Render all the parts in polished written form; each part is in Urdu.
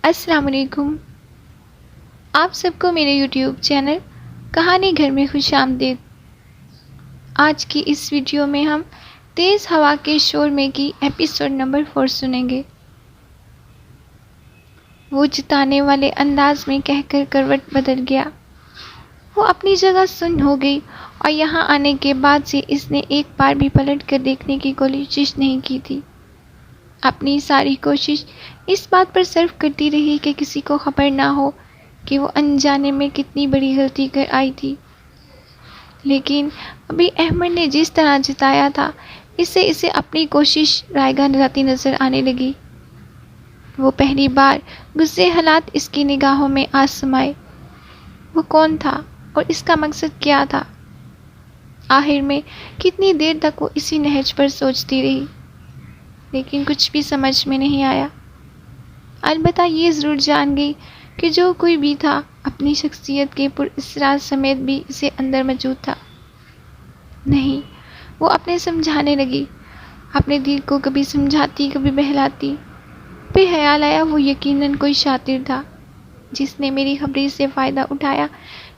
السلام علیکم۔ آپ سب کو میرے یوٹیوب چینل کہانی گھر میں خوش آمدید۔ آج کی اس ویڈیو میں ہم تیز ہوا کے شور میں کی ایپیسوڈ نمبر 4 سنیں گے۔ وہ جتانے والے انداز میں کہہ کر کروٹ بدل گیا۔ وہ اپنی جگہ سن ہو گئی اور یہاں آنے کے بعد سے اس نے ایک بار بھی پلٹ کر دیکھنے کی کوشش نہیں کی تھی۔ اپنی ساری کوشش اس بات پر صرف کرتی رہی کہ کسی کو خبر نہ ہو کہ وہ انجانے میں کتنی بڑی غلطی کر آئی تھی۔ لیکن ابھی احمد نے جس طرح جتایا تھا اس سے اسے اپنی کوشش رائے گاہ جاتی نظر آنے لگی۔ وہ پہلی بار غصے حالات اس کی نگاہوں میں آ سمائے۔ وہ کون تھا اور اس کا مقصد کیا تھا؟ آخر میں کتنی دیر تک وہ اسی نہج پر سوچتی رہی، لیکن کچھ بھی سمجھ میں نہیں آیا۔ البتہ یہ ضرور جان گئی کہ جو کوئی بھی تھا اپنی شخصیت کے پر اسرار سمیت بھی اسے اندر موجود تھا۔ نہیں، وہ اپنے سمجھانے لگی، اپنے دل کو کبھی سمجھاتی کبھی بہلاتی۔ پھر خیال آیا وہ یقیناً کوئی شاطر تھا جس نے میری خبری سے فائدہ اٹھایا،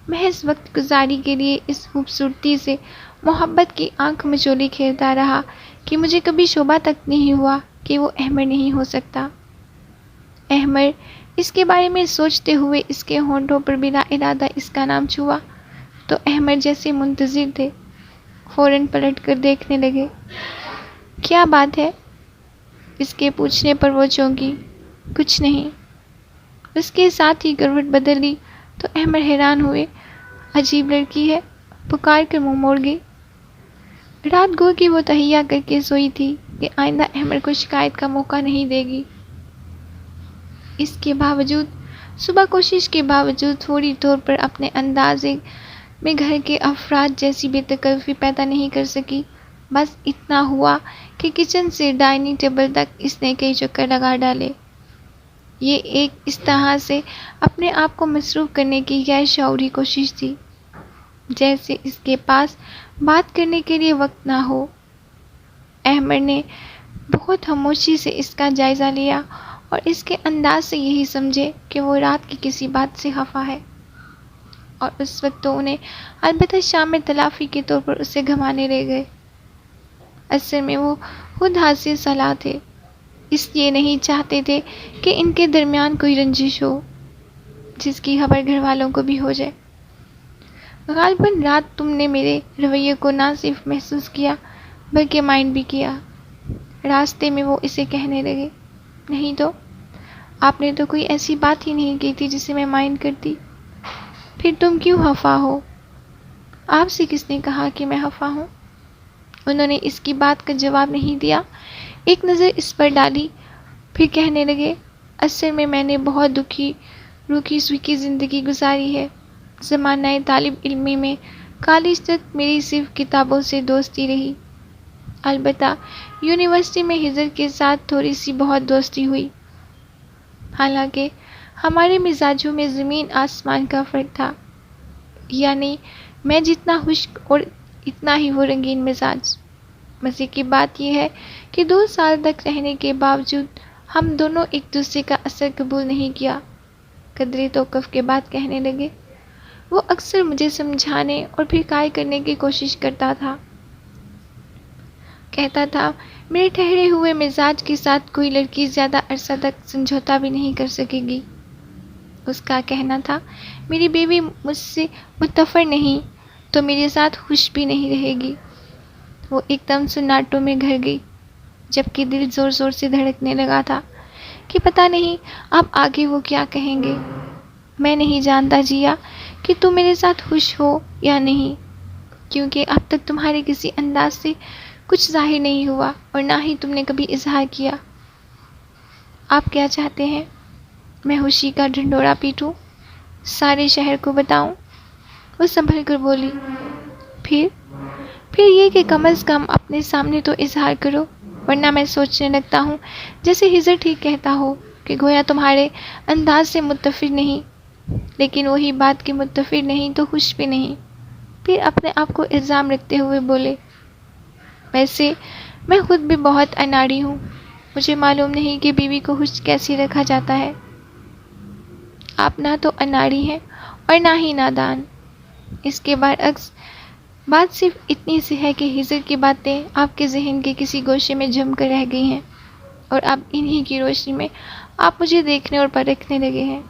محض وقت گزاری کے لیے اس خوبصورتی سے محبت کی آنکھ مچولی کھیلتا رہا کہ مجھے کبھی شبہ تک نہیں ہوا کہ وہ احمد نہیں ہو سکتا۔ احمد، اس کے بارے میں سوچتے ہوئے اس کے ہونٹوں پر بلا ارادہ اس کا نام چھوا تو احمد جیسے منتظر تھے فوراً پلٹ کر دیکھنے لگے۔ کیا بات ہے؟ اس کے پوچھنے پر وہ چونکی۔ کچھ نہیں۔ اس کے ساتھ ہی کروٹ بدل لی تو احمد حیران ہوئے۔ عجیب لڑکی ہے، پکار کر منہ موڑ گئی۔ رات گو کی وہ تہیا کر کے سوئی تھی کہ آئندہ احمد کو شکایت کا موقع نہیں دے گی۔ اس کے باوجود صبح کوشش کے باوجود فوری طور پر اپنے اندازے میں گھر کے افراد جیسی بے تکلفی پیدا نہیں کر سکی۔ بس اتنا ہوا کہ کچن سے ڈائننگ ٹیبل تک اس نے کئی چکر لگا ڈالے۔ یہ ایک اس طرح سے اپنے آپ کو مصروف کرنے کی غیر شعوری کوشش تھی جیسے اس کے پاس بات کرنے کے لیے وقت نہ ہو۔ احمد نے بہت خاموشی سے اس کا جائزہ لیا اور اس کے انداز سے یہی سمجھے کہ وہ رات کی کسی بات سے خفا ہے، اور اس وقت تو انہیں البتہ شام میں تلافی کے طور پر اسے گھمانے لے گئے۔ اصل میں وہ خود حاصل صلاح تھے، اس لیے نہیں چاہتے تھے کہ ان کے درمیان کوئی رنجش ہو جس کی خبر گھر والوں کو بھی ہو جائے۔ غالباً رات تم نے میرے رویے کو نہ صرف محسوس کیا بلکہ مائنڈ بھی کیا۔ راستے میں وہ اسے کہنے لگے۔ نہیں تو آپ نے تو کوئی ایسی بات ہی نہیں کی تھی جسے میں مائنڈ کرتی۔ پھر تم کیوں خفا ہو؟ آپ سے کس نے کہا کہ میں خفا ہوں؟ انہوں نے اس کی بات کا جواب نہیں دیا، ایک نظر اس پر ڈالی، پھر کہنے لگے، اصل میں نے بہت روکھی سوکھی زندگی گزاری ہے۔ زمانہ طالب علمی میں کالج تک میری صرف کتابوں سے دوستی رہی۔ البتہ یونیورسٹی میں ہجر کے ساتھ تھوڑی سی بہت دوستی ہوئی۔ حالانکہ ہمارے مزاجوں میں زمین آسمان کا فرق تھا، یعنی میں جتنا خشک اور اتنا ہی وہ رنگین مزاج۔ مزے کی بات یہ ہے کہ 2 سال تک رہنے کے باوجود ہم دونوں ایک دوسرے کا اثر قبول نہیں کیا۔ قدرے توقف کے بعد کہنے لگے۔ وہ اکثر مجھے سمجھانے اور پھر قائل کرنے کی کوشش کرتا تھا۔ کہتا تھا میرے ٹھہرے ہوئے مزاج کے ساتھ کوئی لڑکی زیادہ عرصہ تک سمجھوتا بھی نہیں کر سکے گی۔ اس کا کہنا تھا میری بیوی مجھ سے متفر نہیں تو میرے ساتھ خوش بھی نہیں رہے گی۔ وہ ایک دم سناٹوں میں گھر گئی، جبکہ دل زور زور سے دھڑکنے لگا تھا کہ پتہ نہیں اب آگے وہ کیا کہیں گے۔ میں نہیں جانتا جیا کہ تم میرے ساتھ خوش ہو یا نہیں، کیونکہ اب تک تمہارے کسی انداز سے کچھ ظاہر نہیں ہوا اور نہ ہی تم نے کبھی اظہار کیا۔ آپ کیا چاہتے ہیں؟ میں خوشی کا ڈھنڈورا پیٹوں، سارے شہر کو بتاؤں؟ وہ سنبھل کر بولی۔ پھر یہ کہ کم از کم اپنے سامنے تو اظہار کرو، ورنہ میں سوچنے لگتا ہوں جیسے ہجر ٹھیک کہتا ہو کہ گویا تمہارے انداز سے متفق نہیں، لیکن وہی بات کہ متفق نہیں تو خوش بھی نہیں۔ پھر اپنے آپ کو الزام رکھتے ہوئے بولے، ویسے میں خود بھی بہت اناڑی ہوں، مجھے معلوم نہیں کہ بیوی کو خوش کیسے رکھا جاتا ہے۔ آپ نہ تو اناڑی ہیں اور نہ ہی نادان۔ اس کے برعکس بات صرف اتنی سی ہے کہ ہجر کی باتیں آپ کے ذہن کے کسی گوشے میں جم کر رہ گئی ہیں، اور اب انہی کی روشنی میں آپ مجھے دیکھنے اور پرکھنے لگے ہیں۔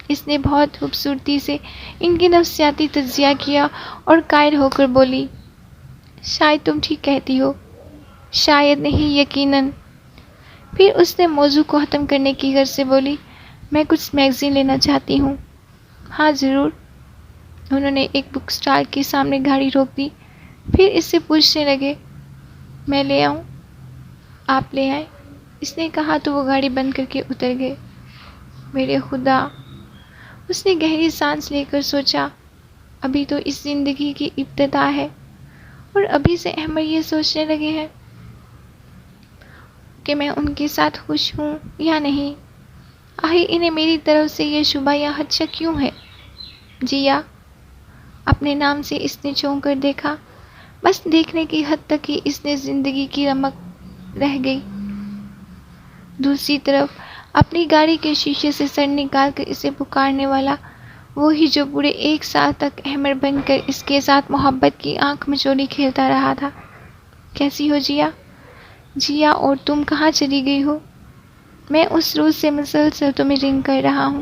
اس نے بہت خوبصورتی سے ان کی نفسیاتی تجزیہ کیا اور قائل ہو کر بولی، شاید تم ٹھیک کہتی ہو، شاید نہیں، یقیناً۔ پھر اس نے موضوع کو ختم کرنے کی غرض سے بولی، میں کچھ میگزین لینا چاہتی ہوں۔ ہاں ضرور۔ انہوں نے ایک بک اسٹال کے سامنے گاڑی روک دی، پھر اس سے پوچھنے لگے، میں لے آؤں؟ آپ لے آئیں، اس نے کہا تو وہ گاڑی بند کر کے اتر گئے۔ میرے خدا! اس نے گہری سانس لے کر سوچا، ابھی تو اس زندگی کی ابتدا ہے، اور ابھی سے احمد یہ سوچنے لگے ہیں کہ میں ان کے ساتھ خوش ہوں یا نہیں۔ آخر انہیں میری طرف سے یہ شبہ یا خدشہ کیوں ہے؟ جیا، اپنے نام سے اس نے چونک کر دیکھا، بس دیکھنے کی حد تک ہی اس نے زندگی کی رمق رہ گئی۔ دوسری طرف اپنی گاڑی کے شیشے سے سر نکال کر اسے پکارنے والا وہی جو پورے 1 سال تک احمر بن کر اس کے ساتھ محبت کی آنکھ مچولی کھیلتا رہا تھا۔ کیسی ہو جیا؟ جیا، اور تم کہاں چلی گئی ہو؟ میں اس روز سے مسلسل تمہیں رنگ کر رہا ہوں،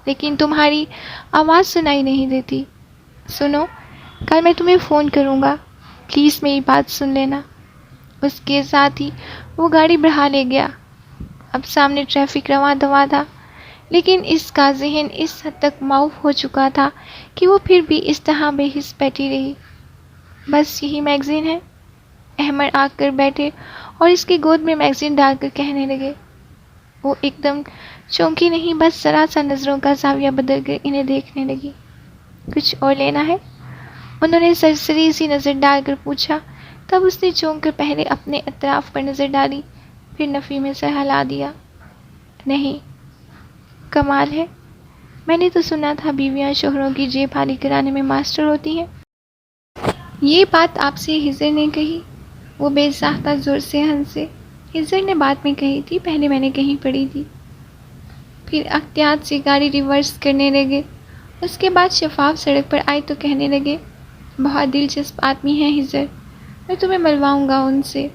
لیکن تمہاری آواز سنائی نہیں دیتی۔ سنو، کل میں تمہیں فون کروں گا، پلیز میری بات سن لینا۔ اس کے ساتھ ہی وہ گاڑی بڑھا لے گیا۔ اب سامنے ٹریفک رواں دواں تھا، لیکن اس کا ذہن اس حد تک معوف ہو چکا تھا کہ وہ پھر بھی اس طرح بے حس بیٹھی رہی۔ بس یہی میگزین ہے؟ احمد آ کر بیٹھے اور اس کی گود میں میگزین ڈال کر کہنے لگے۔ وہ ایک دم چونکی نہیں، بس ذرا سا نظروں کا زاویہ بدل کر انہیں دیکھنے لگی۔ کچھ اور لینا ہے؟ انہوں نے سرسری سی نظر ڈال کر پوچھا۔ تب اس نے چونک کر پہلے اپنے اطراف پر نظر ڈالی، پھر نفی میں سر ہلا دیا۔ نہیں۔ کمال ہے، میں نے تو سنا تھا بیویاں شوہروں کی جیب خالی کرانے میں ماسٹر ہوتی ہیں۔ یہ بات آپ سے ہجر نے کہی؟ وہ بے ساختہ زور سے ہنسے۔ ہجر نے بعد میں کہی تھی، پہلے میں نے کہیں پڑھی تھی۔ پھر احتیاط سے گاڑی ریورس کرنے لگے۔ اس کے بعد شفاف سڑک پر آئے تو کہنے لگے، بہت دلچسپ آدمی ہیں ہجر، میں تمہیں ملواؤں گا ان سے۔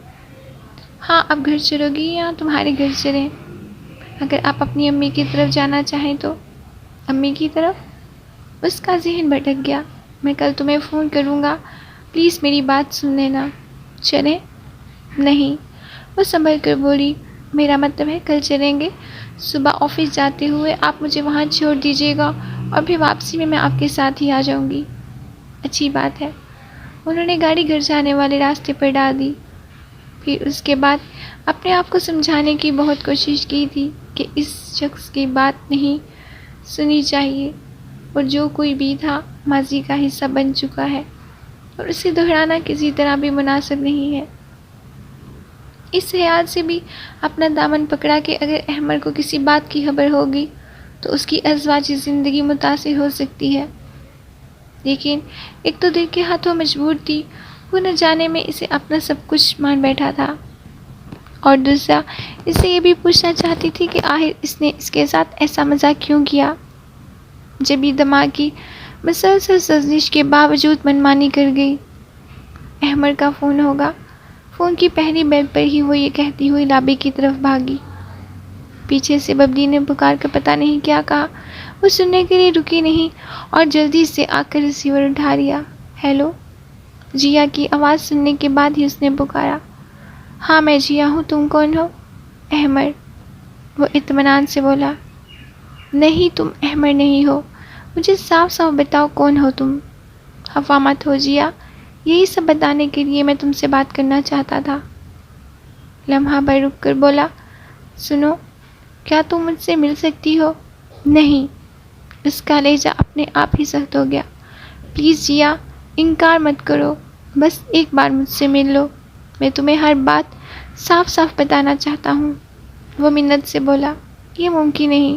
ہاں، اب گھر چلو گی یا تمہارے گھر چلیں؟ اگر آپ اپنی امی کی طرف جانا چاہیں تو۔ امی کی طرف؟ اس کا ذہن بھٹک گیا۔ میں کل تمہیں فون کروں گا، پلیز میری بات سن لینا۔ چلیں؟ نہیں، وہ سنبھل کر بولی، میرا مطلب ہے کل چلیں گے۔ صبح آفس جاتے ہوئے آپ مجھے وہاں چھوڑ دیجیے گا، اور پھر واپسی میں آپ کے ساتھ ہی آ جاؤں گی۔ اچھی بات ہے۔ انہوں نے گاڑی گھر جانے والے راستے پر ڈال دی۔ پھر اس کے بعد اپنے آپ کو سمجھانے کی بہت کوشش کی تھی کہ اس شخص کی بات نہیں سنی چاہیے، اور جو کوئی بھی تھا ماضی کا حصہ بن چکا ہے، اور اسے دہرانا کسی طرح بھی مناسب نہیں ہے۔ اس خیال سے بھی اپنا دامن پکڑا کہ اگر احمد کو کسی بات کی خبر ہوگی تو اس کی ازواجی زندگی متاثر ہو سکتی ہے۔ لیکن ایک تو دل کے ہاتھوں مجبور تھی، وہ نہ جانے میں اسے اپنا سب کچھ مان بیٹھا تھا، اور دوسرا اسے یہ بھی پوچھنا چاہتی تھی کہ آخر اس نے اس کے ساتھ ایسا مزاق کیوں کیا۔ جبھی دماغ کی مسلسل سازش کے باوجود منمانی کر گئی۔ احمد کا فون ہوگا۔ فون کی پہلی بیل پر ہی وہ یہ کہتی ہوئی لابی کی طرف بھاگی۔ پیچھے سے ببلی نے پکار کر پتہ نہیں کیا کہا، وہ سننے کے لیے رکی نہیں اور جلدی سے آ کر ریسیور اٹھا لیا۔ ہیلو؟ جیا کی آواز سننے کے بعد ہی اس نے پکارا۔ ہاں میں جیا ہوں، تم کون ہو؟ احمد، وہ اطمینان سے بولا۔ نہیں، تم احمد نہیں ہو، مجھے صاف صاف بتاؤ کون ہو تم؟ خفا مت ہو جیا، یہی سب بتانے کے لیے میں تم سے بات کرنا چاہتا تھا۔ لمحہ بھر رک کر بولا، سنو، کیا تم مجھ سے مل سکتی ہو؟ نہیں۔ اس کا لہجہ اپنے آپ ہی سخت ہو گیا۔ پلیز جیا، انکار مت کرو، بس ایک بار مجھ سے مل لو، میں تمہیں ہر بات صاف صاف بتانا چاہتا ہوں۔ وہ منت سے بولا، یہ ممکن نہیں،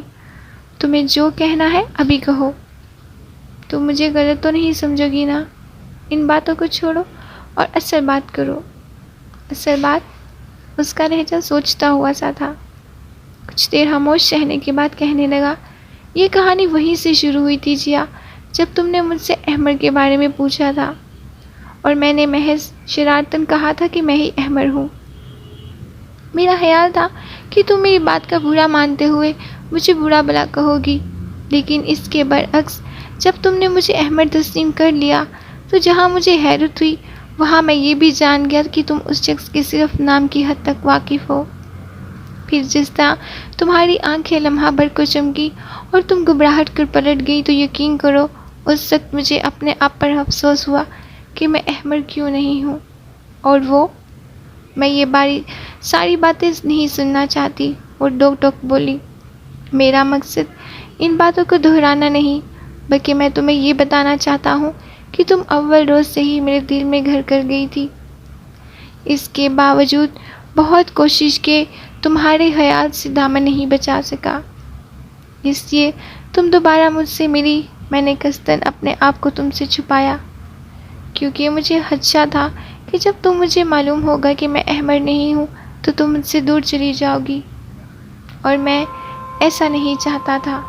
تمہیں جو کہنا ہے ابھی کہو۔ تم مجھے غلط تو نہیں سمجھو گی نا؟ ان باتوں کو چھوڑو اور اصل بات کرو۔ اصل بات؟ اس کا لہجہ سوچتا ہوا سا تھا۔ کچھ دیر خاموش رہنے کے بعد کہنے لگا، یہ کہانی وہیں سے شروع ہوئی تھی جیا، جب تم نے مجھ سے احمر کے بارے میں پوچھا تھا اور میں نے محض شرارتاً کہا تھا کہ میں ہی احمر ہوں۔ میرا خیال تھا کہ تم میری بات کا برا مانتے ہوئے مجھے برا بھلا کہو گی، لیکن اس کے برعکس جب تم نے مجھے احمر تسلیم کر لیا تو جہاں مجھے حیرت ہوئی وہاں میں یہ بھی جان گیا کہ تم اس شخص کے صرف نام کی حد تک واقف ہو۔ پھر جس طرح تمہاری آنکھیں لمحہ بھر کو چمکی اور تم گھبراہٹ کر پلٹ گئی تو یقین کرو اس وقت مجھے اپنے آپ پر افسوس ہوا کہ میں احمر کیوں نہیں ہوں۔ اور وہ میں یہ ساری باتیں نہیں سننا چاہتی، وہ ڈوک ٹوک بولی۔ میرا مقصد ان باتوں کو دہرانا نہیں، بلکہ میں تمہیں یہ بتانا چاہتا ہوں کہ تم اول روز سے ہی میرے دل میں گھر کر گئی تھی۔ اس کے باوجود بہت کوشش کے تمہارے خیال سے دامن نہیں بچا سکا، اس لیے تم دوبارہ مجھ سے ملی۔ میں نے قصداً اپنے آپ کو تم سے چھپایا، کیونکہ مجھے خدشہ تھا کہ جب تم مجھے معلوم ہوگا کہ میں احمر نہیں ہوں تو تم مجھ سے دور چلی جاؤ گی، اور میں ایسا نہیں چاہتا تھا۔